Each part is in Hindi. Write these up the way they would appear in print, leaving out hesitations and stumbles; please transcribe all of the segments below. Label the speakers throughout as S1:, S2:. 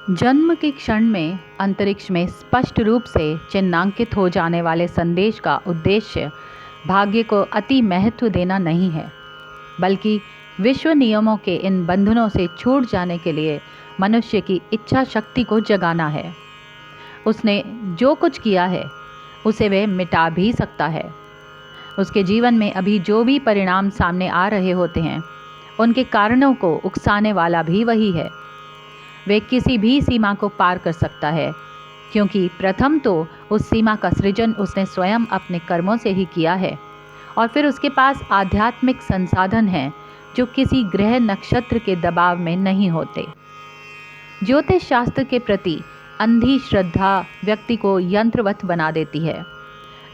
S1: जन्म के क्षण में अंतरिक्ष में स्पष्ट रूप से चिन्हांकित हो जाने वाले संदेश का उद्देश्य भाग्य को अति महत्व देना नहीं है, बल्कि विश्व नियमों के इन बंधनों से छूट जाने के लिए मनुष्य की इच्छा शक्ति को जगाना है। उसने जो कुछ किया है उसे वह मिटा भी सकता है। उसके जीवन में अभी जो भी परिणाम सामने आ रहे होते हैं, उनके कारणों को उकसाने वाला भी वही है। वह किसी भी सीमा को पार कर सकता है, क्योंकि प्रथम तो उस सीमा का सृजन उसने स्वयं अपने कर्मों से ही किया है, और फिर उसके पास आध्यात्मिक संसाधन हैं जो किसी ग्रह नक्षत्र के दबाव में नहीं होते। ज्योतिष शास्त्र के प्रति अंधी श्रद्धा व्यक्ति को यंत्रवत बना देती है,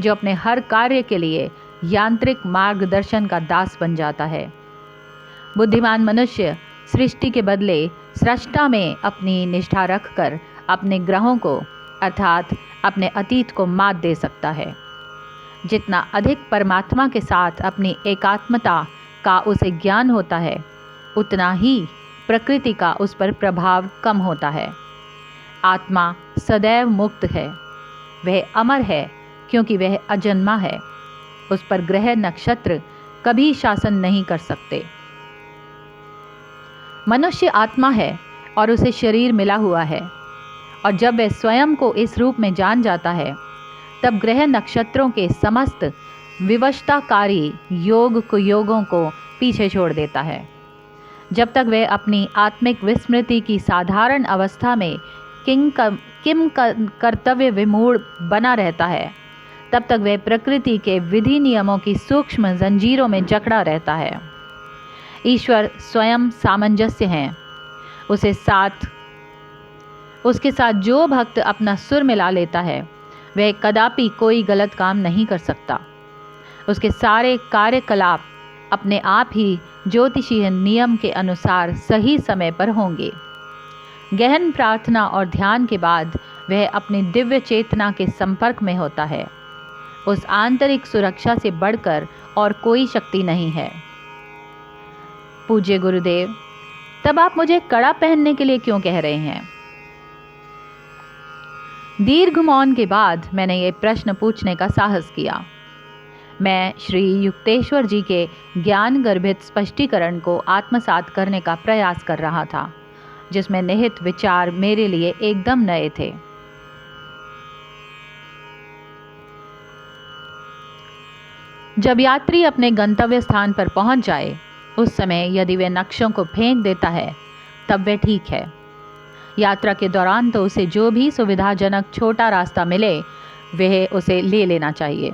S1: जो अपने हर कार्य के लिए यांत्रिक मार्गदर्शन का दास बन जाता है। बुद्धिमान मनुष्य सृष्टि के बदले सृष्टा में अपनी निष्ठा रखकर अपने ग्रहों को अर्थात अपने अतीत को मात दे सकता है। जितना अधिक परमात्मा के साथ अपनी एकात्मता का उसे ज्ञान होता है, उतना ही प्रकृति का उस पर प्रभाव कम होता है। आत्मा सदैव मुक्त है, वह अमर है क्योंकि वह अजन्मा है। उस पर ग्रह नक्षत्र कभी शासन नहीं कर सकते। मनुष्य आत्मा है और उसे शरीर मिला हुआ है, और जब वह स्वयं को इस रूप में जान जाता है, तब ग्रह नक्षत्रों के समस्त विवशताकारी योग कुयोगों को पीछे छोड़ देता है। जब तक वह अपनी आत्मिक विस्मृति की साधारण अवस्था में किम कर्तव्य विमूढ़ बना रहता है, तब तक वह प्रकृति के विधि नियमों की सूक्ष्म जंजीरों में जकड़ा रहता है। ईश्वर स्वयं सामंजस्य हैं। उसके साथ जो भक्त अपना सुर मिला लेता है, वह कदापि कोई गलत काम नहीं कर सकता। उसके सारे कार्यकलाप अपने आप ही ज्योतिषीय नियम के अनुसार सही समय पर होंगे। गहन प्रार्थना और ध्यान के बाद वह अपनी दिव्य चेतना के संपर्क में होता है। उस आंतरिक सुरक्षा से बढ़कर और कोई शक्ति नहीं है। पूज्य गुरुदेव, तब आप मुझे कड़ा पहनने के लिए क्यों कह रहे हैं? दीर्घ मौन के बाद मैंने ये प्रश्न पूछने का साहस किया। मैं श्री युक्तेश्वर जी के ज्ञान गर्भित स्पष्टीकरण को आत्मसात करने का प्रयास कर रहा था, जिसमें निहित विचार मेरे लिए एकदम नए थे। जब यात्री अपने गंतव्य स्थान पर पहुंच जाए, उस समय यदि वह नक्शों को फेंक देता है, तब वह ठीक है। यात्रा के दौरान तो उसे जो भी सुविधाजनक छोटा रास्ता मिले, वह उसे ले लेना चाहिए।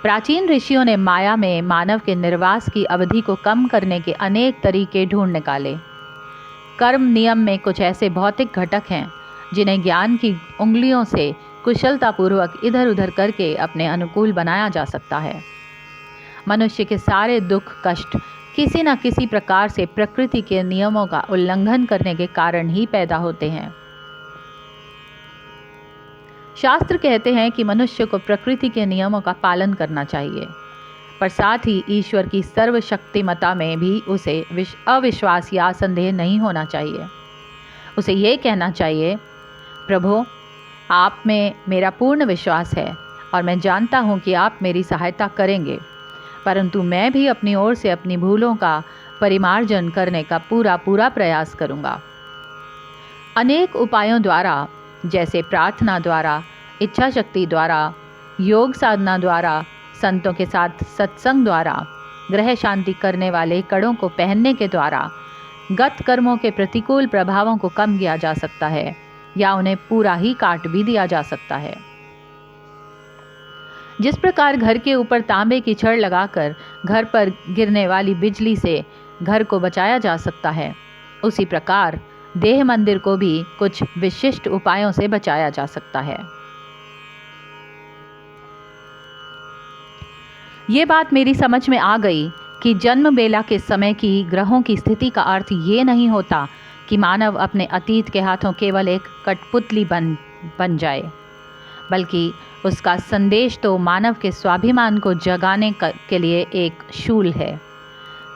S1: प्राचीन ऋषियों ने माया में मानव के निर्वास की अवधि को कम करने के अनेक तरीके ढूंढ निकाले। कर्म नियम में कुछ ऐसे भौतिक घटक हैं जिन्हें ज्ञान की उंगलियों से कुशलतापूर्वक इधर उधर करके अपने अनुकूल बनाया जा सकता है। मनुष्य के सारे दुख कष्ट किसी न किसी प्रकार से प्रकृति के नियमों का उल्लंघन करने के कारण ही पैदा होते हैं। शास्त्र कहते हैं कि मनुष्य को प्रकृति के नियमों का पालन करना चाहिए, पर साथ ही ईश्वर की सर्वशक्तिमता में भी उसे अविश्वास या संदेह नहीं होना चाहिए। उसे ये कहना चाहिए, प्रभु, आप में मेरा पूर्ण विश्वास है और मैं जानता हूँ कि आप मेरी सहायता करेंगे, परंतु मैं भी अपनी ओर से अपनी भूलों का परिमार्जन करने का पूरा प्रयास करूँगा। अनेक उपायों द्वारा, जैसे प्रार्थना द्वारा, इच्छा शक्ति द्वारा, योग साधना द्वारा, संतों के साथ सत्संग द्वारा, ग्रह शांति करने वाले कड़ों को पहनने के द्वारा गत कर्मों के प्रतिकूल प्रभावों को कम किया जा सकता है, या उन्हें पूरा ही काट भी दिया जा सकता है। जिस प्रकार घर के ऊपर तांबे की छड़ लगाकर घर पर गिरने वाली बिजली से घर को बचाया जा सकता है, उसी प्रकार देह मंदिर को भी कुछ विशिष्ट उपायों से बचाया जा सकता है। ये बात मेरी समझ में आ गई कि जन्म बेला के समय की ग्रहों की स्थिति का अर्थ ये नहीं होता कि मानव अपने अतीत के हाथों केवल एक कठपुतली बन जाए, बल्कि उसका संदेश तो मानव के स्वाभिमान को जगाने के लिए एक शूल है।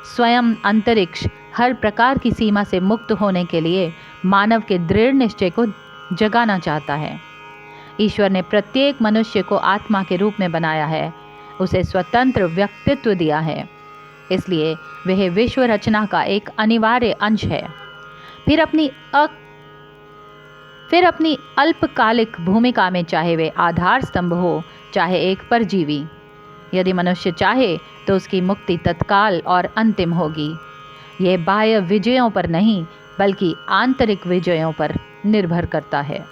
S1: स्वयं अंतरिक्ष हर प्रकार की सीमा से मुक्त होने के लिए मानव के दृढ़ निश्चय को जगाना चाहता है। ईश्वर ने प्रत्येक मनुष्य को आत्मा के रूप में बनाया है, उसे स्वतंत्र व्यक्तित्व दिया है, इसलिए वह विश्व रचना का एक अनिवार्य अंश है। फिर अपनी अल्पकालिक भूमिका में, चाहे वे आधार स्तंभ हो, चाहे एक परजीवी, यदि मनुष्य चाहे तो उसकी मुक्ति तत्काल और अंतिम होगी। यह बाह्य विजयों पर नहीं बल्कि आंतरिक विजयों पर निर्भर करता है।